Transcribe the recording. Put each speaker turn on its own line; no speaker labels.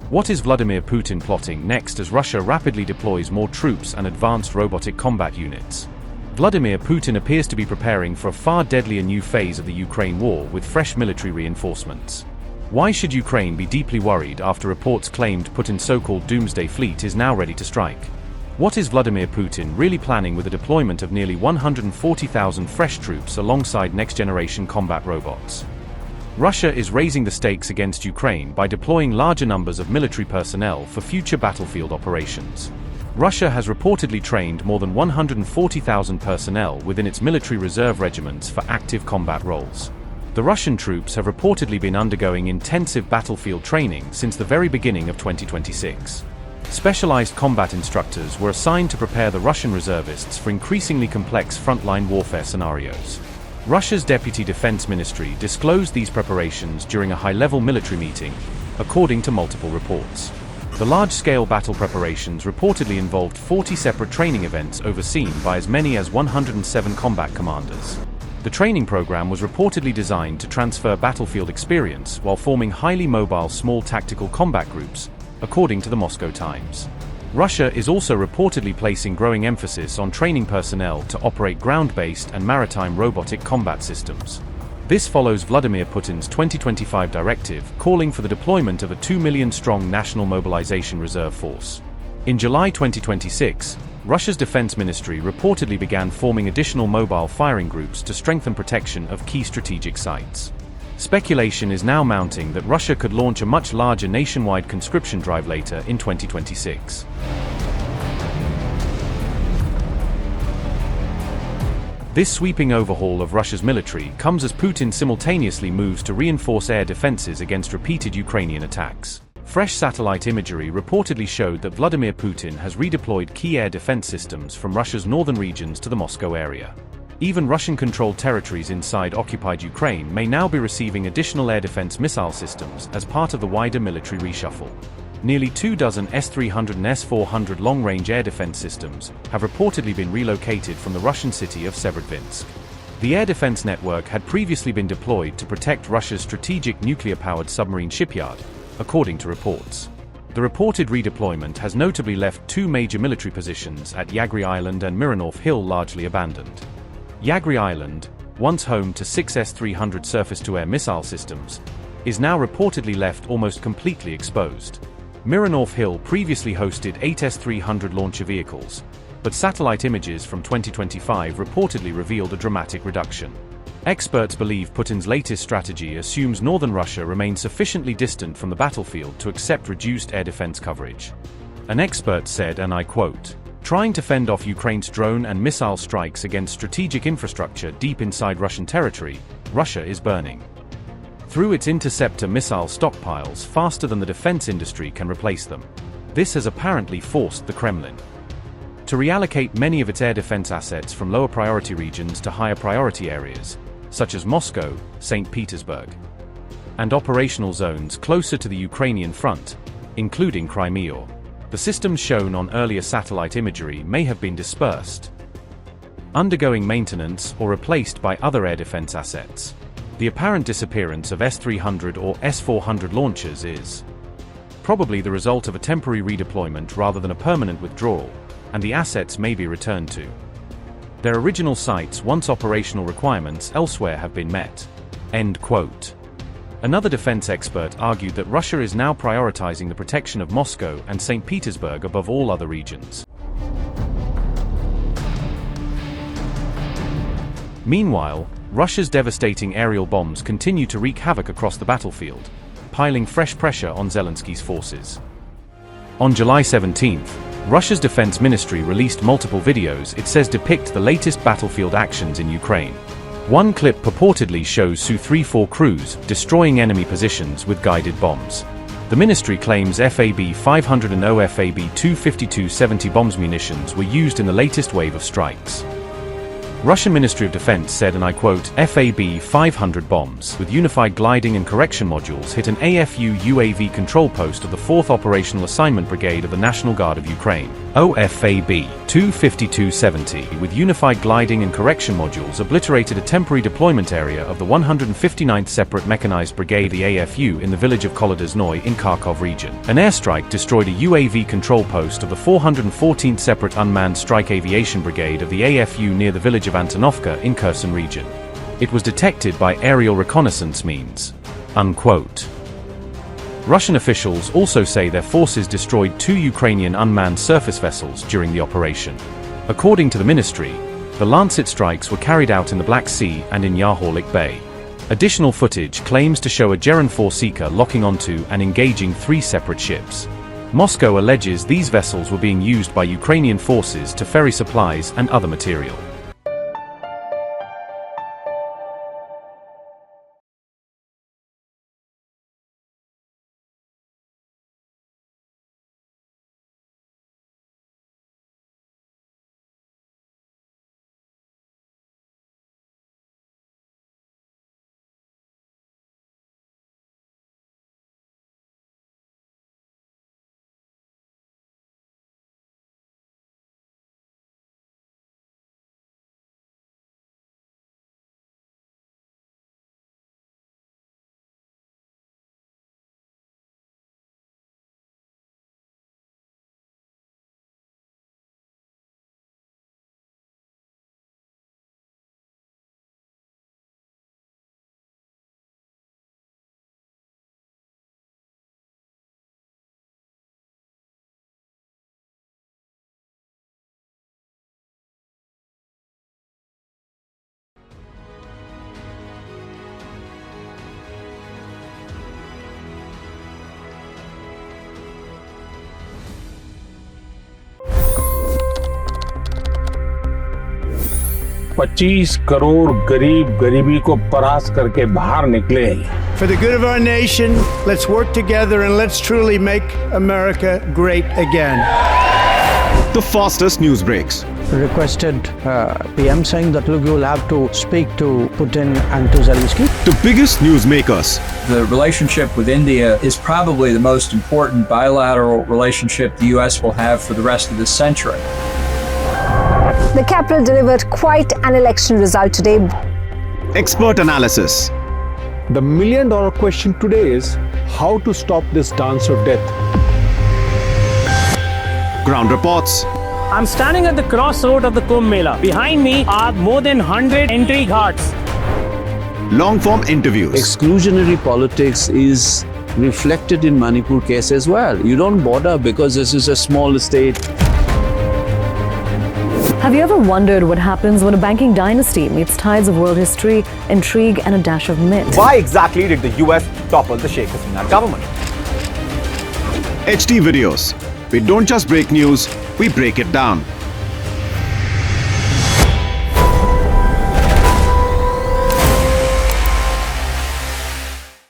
What is Vladimir Putin plotting next as Russia rapidly deploys more troops and advanced robotic combat units? Vladimir Putin appears to be preparing for a far deadlier new phase of the Ukraine war with fresh military reinforcements. Why should Ukraine be deeply worried after reports claimed Putin's so-called doomsday fleet is now ready to strike? What is Vladimir Putin really planning with the deployment of nearly 140,000 fresh troops alongside next-generation combat robots? Russia is raising the stakes against Ukraine by deploying larger numbers of military personnel for future battlefield operations. Russia has reportedly trained more than 140,000 personnel within its military reserve regiments for active combat roles. The Russian troops have reportedly been undergoing intensive battlefield training since the very beginning of 2026. Specialized combat instructors were assigned to prepare the Russian reservists for increasingly complex frontline warfare scenarios. Russia's Deputy Defense Ministry disclosed these preparations during a high-level military meeting, according to multiple reports. The large-scale battle preparations reportedly involved 40 separate training events overseen by as many as 107 combat commanders. The training program was reportedly designed to transfer battlefield experience while forming highly mobile small tactical combat groups, according to the Moscow Times. Russia is also reportedly placing growing emphasis on training personnel to operate ground-based and maritime robotic combat systems. This follows Vladimir Putin's 2025 directive calling for the deployment of a 2 million-strong national mobilization reserve force. In July 2026, Russia's defense ministry reportedly began forming additional mobile firing groups to strengthen protection of key strategic sites. Speculation is now mounting that Russia could launch a much larger nationwide conscription drive later in 2026. This sweeping overhaul of Russia's military comes as Putin simultaneously moves to reinforce air defenses against repeated Ukrainian attacks. Fresh satellite imagery reportedly showed that Vladimir Putin has redeployed key air defense systems from Russia's northern regions to the Moscow area. Even Russian-controlled territories inside occupied Ukraine may now be receiving additional air defense missile systems as part of the wider military reshuffle. Nearly 24 S-300 and S-400 long-range air defense systems have reportedly been relocated from the Russian city of Severodvinsk. The air defense network had previously been deployed to protect Russia's strategic nuclear-powered submarine shipyard, according to reports. The reported redeployment has notably left two major military positions at Yagry Island and Mironov Hill largely abandoned. Yagry Island, once home to 6 S-300 surface-to-air missile systems, is now reportedly left almost completely exposed. Mironov Hill previously hosted 8 S-300 launcher vehicles, but satellite images from 2025 reportedly revealed a dramatic reduction. Experts believe Putin's latest strategy assumes northern Russia remains sufficiently distant from the battlefield to accept reduced air defense coverage. An expert said, and I quote, "Trying to fend off Ukraine's drone and missile strikes against strategic infrastructure deep inside Russian territory, Russia is burning through its interceptor missile stockpiles faster than the defense industry can replace them. This has apparently forced the Kremlin to reallocate many of its air defense assets from lower priority regions to higher priority areas, such as Moscow, St. Petersburg, and operational zones closer to the Ukrainian front, including Crimea. The systems shown on earlier satellite imagery may have been dispersed, undergoing maintenance or replaced by other air defense assets. The apparent disappearance of S-300 or S-400 launchers is probably the result of a temporary redeployment rather than a permanent withdrawal, and the assets may be returned to their original sites once operational requirements elsewhere have been met." End quote. Another defense expert argued that Russia is now prioritizing the protection of Moscow and St. Petersburg above all other regions. Meanwhile, Russia's devastating aerial bombs continue to wreak havoc across the battlefield, piling fresh pressure on Zelensky's forces. On July 17th, Russia's defense ministry released multiple videos it says depict the latest battlefield actions in Ukraine. One clip purportedly shows Su-34 crews destroying enemy positions with guided bombs. The ministry claims FAB-500 and OFAB-252-70 bombs munitions were used in the latest wave of strikes. Russian Ministry of Defense said, and I quote, FAB-500 bombs with unified gliding and correction modules hit an AFU UAV control post of the 4th Operational Assignment Brigade of the National Guard of Ukraine. OFAB-25270 with unified gliding and correction modules obliterated a temporary deployment area of the 159th Separate Mechanized Brigade, the AFU, in the village of Kolodezhnoye in Kharkov region. An airstrike destroyed a UAV control post of the 414th Separate Unmanned Strike Aviation Brigade of the AFU near the village of Antonovka in Kherson region. It was detected by aerial reconnaissance means. Unquote. Russian officials also say their forces destroyed 2 Ukrainian unmanned surface vessels during the operation. According to the ministry, the Lancet strikes were carried out in the Black Sea and in Yarhorlik Bay. Additional footage claims to show a Geran 4 seeker locking onto and engaging 3 separate ships. Moscow alleges these vessels were being used by Ukrainian forces to ferry supplies and other material.
$25 crore गरीब गरीबी को परास्त करके बाहर निकले।
For the good of our nation, let's work together and let's truly make America great again.
The fastest news breaks.
Requested PM saying that look, you will have to speak to Putin and to Zelensky.
The biggest newsmakers.
The relationship with India is probably the most important bilateral relationship the US will have for the rest of this century.
The capital delivered quite an election result today.
Expert analysis.
The million-dollar question today is how to stop this dance of death.
Ground reports.
I'm standing at the crossroad of the Kumbh Mela. Behind me are more than 100 entry ghats.
Long-form interviews.
Exclusionary politics is reflected in Manipur case as well. You don't bother because this is a small state.
Have you ever wondered what happens when a banking dynasty meets tides of world history, intrigue, and a dash of myth?
Why exactly did the US topple the Sheikh Hasina government?
HT videos. We don't just break news, we break it down.